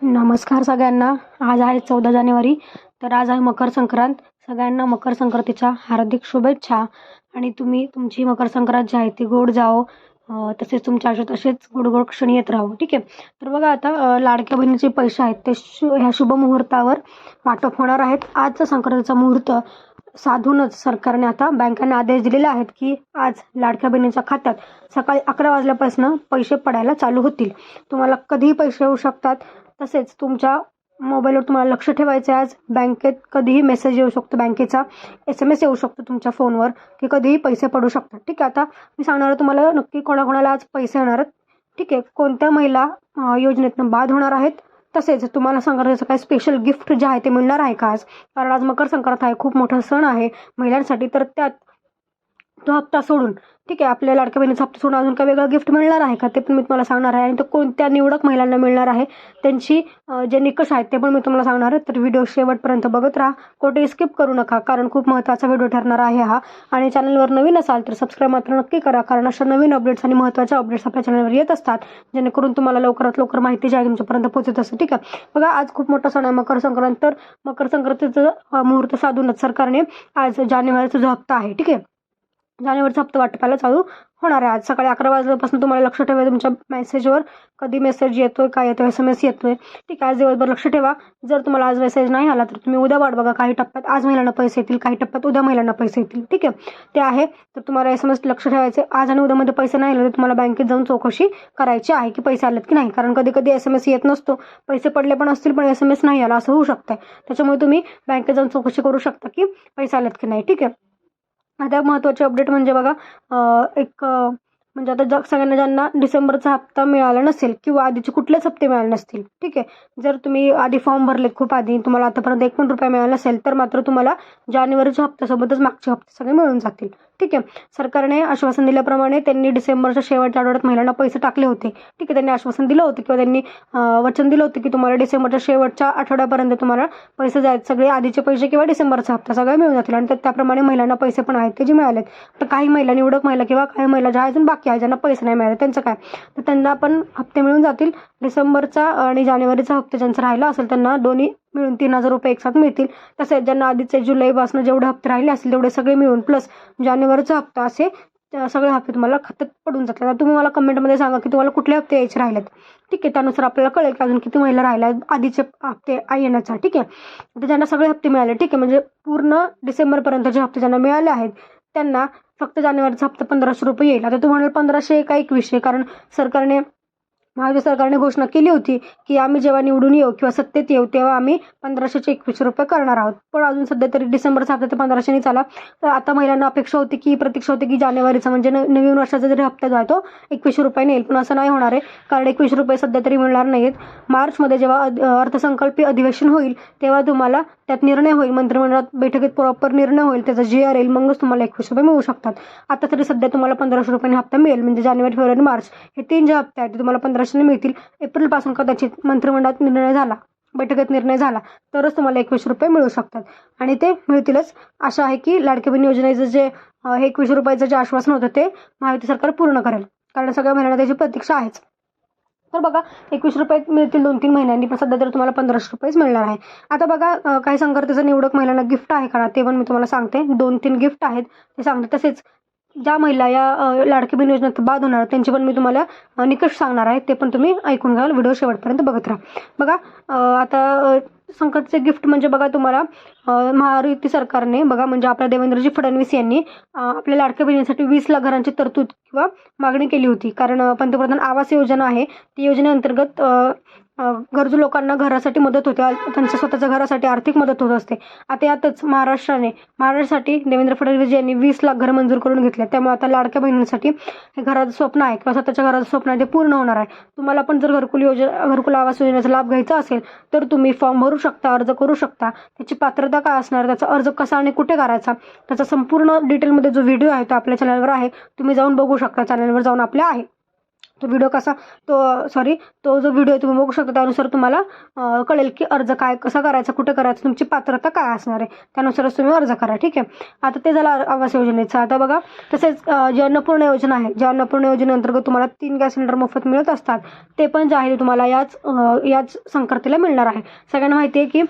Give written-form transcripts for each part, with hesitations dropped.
नमस्कार सगळ्यांना. आज आहे 14 जानेवारी. तर आज आहे मकर संक्रांत. सगळ्यांना मकर संक्रांतीच्या हार्दिक शुभेच्छा. आणि तुम्ही तुमची मकर संक्रांत जी आहे ती गोड जाओ, तसेच तुमच्या आयुष्यात असेच गोड गोड क्षण येत राहो. ठीक आहे. तर बघा आता लाडक्या बहिणीचे पैसे आहेत ते ह्या शुभ मुहूर्तावर वाटप होणार आहेत. आजचा संक्रांतीचा मुहूर्त साधूनच सरकारने आता बँकांना आदेश दिलेले आहेत की आज लाडक्या बहिणीच्या खात्यात सकाळी 11 वाजल्यापासून पैसे पडायला चालू होतील. तुम्हाला कधीही पैसे येऊ शकतात. तसेच तुमच्या मोबाईलवर तुम्हाला लक्ष ठेवायचं आहे. आज बँकेत कधीही मेसेज येऊ शकतो, बँकेचा SMS येऊ शकतो तुमच्या फोनवर की कधीही पैसे पडू शकतात. ठीक आहे. आता मी सांगणार आहे तुम्हाला नक्की कोणाकोणाला आज पैसे येणार आहेत. ठीक आहे. कोणत्या महिला योजनेतून बाद होणार आहेत. तसेच तुम्हाला संक्रांतीचं काही स्पेशल गिफ्ट जे आहे ते मिळणार आहे का आज, कारण आज मकर संक्रांत आहे, खूप मोठा सण आहे महिलांसाठी. तर त्यात तो हप्ता सोडून, ठीक आहे, आपल्या लाडक्या बहिणीचा हप्ता सोडून अजून काही वेगळं गिफ्ट मिळणार आहे का ते पण मी तुम्हाला सांगणार आहे. आणि तो कोणत्या निवडक महिलांना मिळणार आहे त्यांची जे निकष आहेत ते पण मी तुम्हाला सांगणार आहे. तर व्हिडिओ शेवटपर्यंत बघत राहा, कोठेही स्किप करू नका, कारण खूप महत्त्वाचा व्हिडिओ ठरणार आहे हा. आणि चॅनलवर नवीन असाल तर सबस्क्राईब मात्र नक्की करा, कारण अशा नवीन अपडेट्स आणि महत्त्वाच्या अपडेट्स आपल्या चॅनलवर येत असतात, जेणेकरून तुम्हाला लवकरात लवकर माहिती जी आहे तुमच्यापर्यंत पोहोचत असते. ठीक आहे. बघा आज खूप मोठा सण आहे मकर संक्रांत. तर मकर संक्रांतीचं मुहूर्त साधूनच सरकारने आज जानेवारीचा जो हप्ता आहे, ठीक आहे, जानेवारीचा हप्ता वाटपाला चालू होणार आहे. आज सकाळी 11 वाजल्यापासून तुम्हाला लक्ष ठेवा तुमच्या मेसेजवर कधी मेसेज येतोय, काय येतोय, SMS येतोय. ठीक आहे. आज दिवसभर लक्ष ठेवा. जर तुम्हाला आज मेसेज नाही आला तर तुम्ही उद्या वाट बघा. काही टप्प्यात आज महिलांना पैसे येतील, काही टप्प्यात उद्या महिलांना पैसे येतील. ठीक आहे. ते आहे. तर तुम्हाला SMS लक्ष ठेवायचे. आज आणि उद्यामध्ये पैसे नाही आले तर तुम्हाला बँकेत जाऊन चौकशी करायची आहे की पैसे आलेत की नाही, कारण कधी कधी SMS येत नसतो, पैसे पडले पण असतील पण SMS नाही आला, असं होऊ शकतं. त्याच्यामुळे तुम्ही बँकेत जाऊन चौकशी करू शकता की पैसे आलेत की नाही. ठीक आहे. आता महत्त्वाचे अपडेट म्हणजे बघा, म्हणजे आता सगळ्यांना ज्यांना डिसेंबरचा हप्ता मिळाला नसेल किंवा आधीचे कुठलेच हप्ते मिळाले नसतील, ठीक आहे, जर तुम्ही आधी फॉर्म भरलेत खूप आधी, तुम्हाला आतापर्यंत 1 पण रुपया मिळाला नसेल तर मात्र तुम्हाला जानेवारीच्या हप्त्यासोबतच मागचे हप्ते सगळे मिळून जातील. ठीक आहे. सरकारने आश्वासन दिल्याप्रमाणे त्यांनी डिसेंबरच्या शेवटच्या आठवड्यात महिलांना पैसे टाकले होते. ठीक आहे. त्यांनी आश्वासन दिलं होतं किंवा त्यांनी वचन दिलं होतं की तुम्हाला डिसेंबरच्या शेवटच्या आठवड्यापर्यंत तुम्हाला पैसे जायचे, सगळे आधीचे पैसे किंवा डिसेंबरचा हप्ता सगळे मिळून जातील. आणि त्याप्रमाणे महिलांना पैसे पण आहेत ते जे मिळालेत. तर काही महिला, निवडक महिला किंवा काही महिला ज्या अजून बाकी आहे, ज्यांना पैसे नाही मिळाले, त्यांचं काय, तर त्यांना पण हप्ते मिळून जातील. डिसेंबरचा आणि जानेवारीचा हप्ता ज्यांचा राहिला असेल त्यांना दोन्ही मिळून 3000 रुपये एकसाथ मिळतील. तसेच ज्यांना आधीचे जुलैपासून जेवढे हप्ते राहिले असतील तेवढे सगळे मिळून प्लस जानेवारीचा हप्ता, असे सगळे हप्ते तुम्हाला खात्यात पडून जातात. आता तुम्ही मला कमेंटमध्ये सांगा की तुम्हाला कुठले हप्ते यायचे राहिलेत. ठीक आहे. त्यानुसार आपल्याला कळेल की अजून किती महिला राहिल्या आधीचे हप्ते येण्याचा. ठीक आहे. तर ज्यांना सगळे हप्ते मिळाले, ठीक आहे, म्हणजे पूर्ण डिसेंबरपर्यंतचे हप्ते ज्यांना मिळाले आहेत त्यांना फक्त जानेवारीचा हप्ता 1500 रुपये येईल. आता तुम्हाला 1500 का 2100, कारण महाराष्ट्र सरकारने घोषणा केली होती की आम्ही जेव्हा निवडून येऊ किंवा सत्तेत येऊ तेव्हा आम्ही 1500 चे 2100 रुपये करणार आहोत. पण अजून सध्या तरी डिसेंबरचा हप्ता ते 1500 आला. तर आता महिलांना प्रतीक्षा होती की जानेवारीचा म्हणजे नवीन वर्षाचा जरी हप्ता जो आहे तो 2100 रुपये येईल. पण असं नाही होणार आहे, कारण 2100 रुपये सध्या तरी मिळणार नाहीत. मार्चमध्ये जेव्हा अर्थसंकल्पीय अधिवेशन होईल तेव्हा तुम्हाला त्यात निर्णय होईल, मंत्रिमंडळात बैठकीत प्रॉपर निर्णय होईल, त्याचा GR येईल, मगच तुम्हाला 2100 रुपये मिळू शकतात. आता तरी सध्या तुम्हाला 1500 रुपये हप्ता मिळेल. म्हणजे जानेवारी, फेब्रुवारी, मार्च हे 3 जे हप्ते आहेत ते तुम्हाला 1500 मिळतील. एप्रिलपासून कदाचित मंत्रिमंडळात निर्णय झाला, बैठकीत निर्णय झाला तरच तुम्हाला 2100 रुपये मिळू शकतात. आणि ते मिळतीलच. आशा आहे की लाडक्या बहीण योजनेचं जे 2100 रुपयाचं जे आश्वासन होतं ते महायुती सरकार पूर्ण करेल, कारण सगळ्या महिलांना त्याची प्रतीक्षा आहेच. तर बघा 2100 रुपये मिळतील 2-3 महिन्यांनी, पण सध्या तर तुम्हाला 1500 रुपयेच मिळणार आहे. आता बघा काही संक्रांतीचं निवडक महिलांना गिफ्ट आहे का ते पण मी तुम्हाला सांगते. 2-3 गिफ्ट आहेत ते सांगते. तसेच ज्या महिला या लाडकी बहीण योजनेत बाद होणार त्यांचे पण मी तुम्हाला निकष सांगणार आहे, ते पण तुम्ही ऐकून घ्याल. व्हिडिओ शेवटपर्यंत बघत राहा. बघा आता संक्रांतीचे गिफ्ट म्हणजे बघा तुम्हाला महायुती सरकारने बघा म्हणजे आपल्या देवेंद्रजी फडणवीस यांनी आपल्या लाडक्या बहिणीसाठी 20 लाख घरांची तरतूद किंवा मागणी केली होती. कारण पंतप्रधान आवास योजना आहे, ती योजनेअंतर्गत गरजू लोकांना घरासाठी मदत होते, त्यांच्या स्वतःच्या घरासाठी आर्थिक मदत होत असते. आता यातच महाराष्ट्रासाठी देवेंद्र फडणवीस यांनी 20 लाख घरं मंजूर करून घेतले. त्यामुळे आता लाडक्या बहिणींसाठी हे घराचं स्वप्न आहे किंवा स्वतःच्या घराचं स्वप्न आहे ते पूर्ण होणार आहे. तुम्हाला पण जर घरकुल आवास योजनेचा लाभ घ्यायचा असेल तर तुम्ही फॉर्म भरू शकता, अर्ज करू शकता. त्याची पात्रता काय असणार, त्याचा अर्ज कसा आणि कुठे करायचा, त्याचा संपूर्ण डिटेलमध्ये जो व्हिडिओ आहे तो आपल्या चॅनलवर आहे, तुम्ही जाऊन बघू शकता. चॅनलवर जाऊन आपल्या आहे. तो व्हिडिओ तो जो व्हिडिओ तुम्ही बघू शकता त्यानुसार तुम्हाला कळेल की अर्ज कसा करायचा, कुठे करायचं, तुमची पात्रता काय असणार आहे, त्यानुसारच तुम्ही अर्ज करा. ठीक आहे. आता ते झालं आवास योजनेचं. आता बघा तसेच जी अन्नपूर्णा योजना आहे, ज्या अन्नपूर्णा योजनेअंतर्गत तुम्हाला 3 गॅस सिलेंडर मोफत मिळत असतात, ते पण जे आहे तुम्हाला याच संक्रांतीला मिळणार आहे. सगळ्यांना माहिती आहे की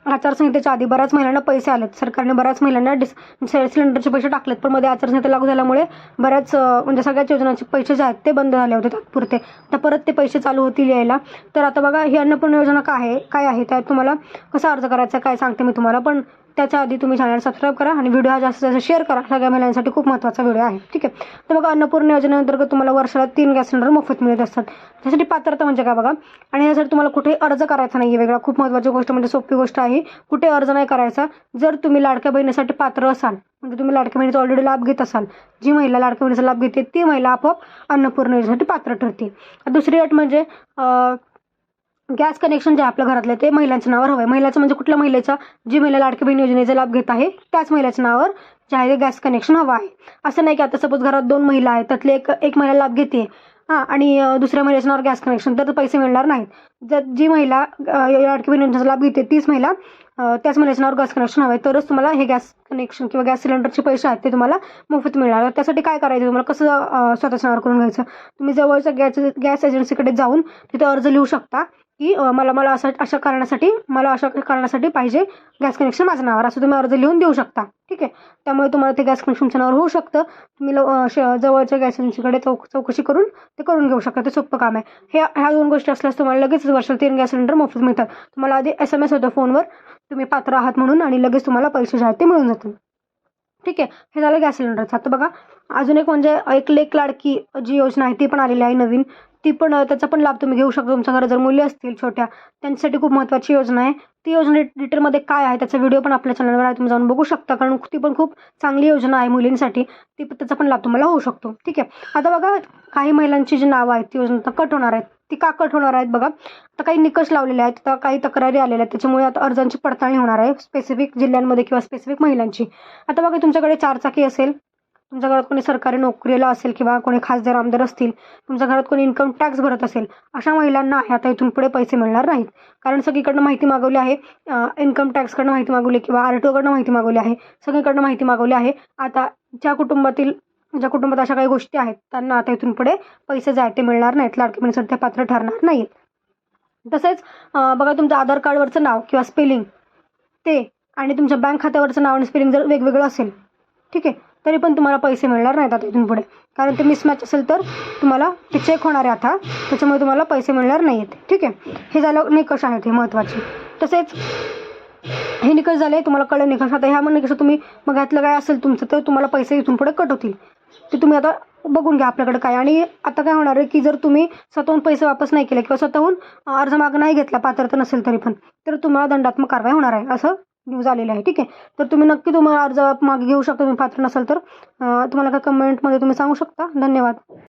आचारसंहितेच्या आधी बऱ्याच महिलांना पैसे आलेत. सरकारने बऱ्याच महिलांना सिलेंडरचे पैसे टाकलेत, पण मध्ये आचारसंहिता लागू झाल्यामुळे बऱ्याच म्हणजे सगळ्याच योजनांचे पैसे जे आहेत ते बंद झाले होते तात्पुरते. तर परत ते पैसे चालू होतील यायला. तर आता बघा ही अन्नपूर्णा योजना काय आहे त्यात तुम्हाला कसा अर्ज करायचा काय सांगते मी तुम्हाला, पण त्याच्या आधी तुम्ही चॅनल सबस्क्राईब करा आणि व्हिडिओ हा जास्तीत जास्त शेअर करा. सगळ्या महिलांसाठी खूप महत्त्वाचा व्हिडिओ आहे. ठीक आहे. तर बघा अन्नपूर्णा योजनेअंतर्गत तुम्हाला वर्षाला 3 गॅस सिलेंडर मोफत मिळत असतात. त्यासाठी पात्रता म्हणजे काय बघा, आणि यासाठी तुम्हाला कुठे अर्ज करायचा नाही आहे वेगळा. खूप महत्त्वाची गोष्ट म्हणजे सोपी गोष्ट आहे, कुठे अर्ज नाही करायचा. जर तुम्ही लाडक्या बहिणीसाठी पात्र असाल, म्हणजे तुम्ही लाडक्या बहिणीचा ऑलरेडी लाभ घेत असाल, जी महिला लाडक्या बहिणीचा लाभ घेते ती महिला आपोआप अन्नपूर्णा योजनेसाठी पात्र ठरते. दुसरी अट म्हणजे गॅस कनेक्शन जे आपल्या घरातले ते महिलांच्या नावावर हवं आहे. महिलाचं म्हणजे कुठल्या महिलेचा, जी महिला लाडकी बहीण योजनेचा लाभ घेत आहे त्याच महिलाच्या नावावर जे आहे गॅस कनेक्शन हवं आहे. असं नाही की आता सपोज घरात 2 महिला आहेत, त्यातले एक महिला लाभ घेते आणि दुसऱ्या महिलेच्या नावावर गॅस कनेक्शन, तर पैसे मिळणार नाहीत. जर जी महिला लाडकी बहीण योजनेचा लाभ घेते तीच महिला त्याच महिलेच्या नावावर गॅस कनेक्शन हवं आहे, तरच तुम्हाला हे गॅस कनेक्शन किंवा गॅस सिलेंडरचे पैसे आहेत ते तुम्हाला मोफत मिळणार. त्यासाठी काय करायचं, तुम्हाला कसं स्वतःच्या नावावर करून घ्यायचं, तुम्ही जवळच्या गॅस एजन्सीकडे जाऊन तिथे अर्ज लिहू शकता की मला अशा कारणासाठी पाहिजे गॅस कनेक्शन माझ्या नावावर, असं तुम्ही अर्ज लिहून देऊ शकता. ठीक आहे. त्यामुळे तुम्हाला ते गॅस कनेक्शनच्या नावावर होऊ शकतं. तुम्ही जवळच्या गॅस एजन्सीकडे चौकशी करून ते करून घेऊ शकता. ते सोपं काम आहे. ह्या 2 गोष्टी असल्यास तुम्हाला लगेच वर्षाला 3 गॅस सिलेंडर मोफत मिळतात. तुम्हाला आधी SMS होतं फोनवर तुम्ही पात्र आहात म्हणून, आणि लगेच तुम्हाला पैसे जे आहेत ते मिळून जातील. ठीक आहे. हे झालं गॅस सिलेंडरचं. आता बघा अजून एक म्हणजे एक लेक लाडकी जी योजना आहे ती पण आलेली आहे नवीन. त्याचा पण लाभ तुम्ही घेऊ शकता. तुमच्या घरात जर मुली असतील छोट्या, त्यांच्यासाठी खूप महत्त्वाची योजना आहे. ती योजना डिटेलमध्ये काय आहे त्याचा व्हिडिओ पण आपल्या चॅनलवर आहे, तुम्ही जाऊन बघू शकता, कारण ती पण खूप चांगली योजना आहे मुलींसाठी. त्याचा पण लाभ तुम्हाला होऊ शकतो. ठीक आहे. आता बघा काही महिलांची जी नावं आहेत ती योजना कट होणार आहेत. ती का कट होणार आहेत बघा, आता काही निकष लावलेले आहेत, आता काही तक्रारी आलेल्या आहेत, त्याच्यामुळे आता अर्जांची पडताळणी होणार आहे स्पेसिफिक जिल्ह्यांमध्ये किंवा स्पेसिफिक महिलांची. आता बघा तुमच्याकडे 4 चाकी असेल, तुमच्या घरात कोणी सरकारी नोकरीला असेल किंवा कोणी खासदार आमदार असतील, तुमच्या घरात कोणी इन्कम टॅक्स भरत असेल, अशा महिलांना आता इथून पुढे पैसे मिळणार नाहीत. कारण सगळीकडनं माहिती मागवली आहे, इन्कम टॅक्सकडनं माहिती मागवली किंवा RTOकडनं माहिती मागवली आहे, सगळीकडनं माहिती मागवली आहे. आता ज्या कुटुंबात अशा काही गोष्टी आहेत त्यांना आता इथून पुढे पैसे जे आहेत ते मिळणार नाहीत, लाडकी बहिणीसाठी ते पात्र ठरणार नाहीत. तसेच बघा तुमचं आधार कार्डवरचं नाव किंवा स्पेलिंग ते आणि तुमच्या बँक खात्यावरचं नाव आणि स्पेलिंग जर वेगवेगळं असेल, ठीक आहे, तरी पण तुम्हाला पैसे मिळणार नाहीत आता इथून पुढे, कारण ते मिसमॅच असेल तर तुम्हाला ते चेक होणार आहे आता, त्याच्यामुळे तुम्हाला पैसे मिळणार नाही आहेत. ठीक आहे. हे झालं निकष आहेत हे महत्त्वाचे. तसेच हे निकष झाले, तुम्हाला कळलं निकष. आता ह्या निकष तुम्ही मग घातलं काय असेल तुमचं तर तुम्हाला पैसे इथून पुढे कट होतील, ते तुम्ही आता बघून घ्या आपल्याकडे काय. आणि आता काय होणार आहे की जर तुम्ही स्वतःहून पैसे वापस नाही केले किंवा स्वतःहून अर्ज मागं नाही घेतला पात्रता नसेल तरी पण, तर तुम्हाला दंडात्मक कारवाई होणार आहे असं न्यूज आलेलं आहे. ठीक आहे. तर तुम्ही नक्की तुम्हाला अर्ज मागे घेऊ शकता, तुम्ही पात्र नसाल तर. तुम्हाला काय कमेंटमध्ये तुम्ही सांगू शकता. धन्यवाद.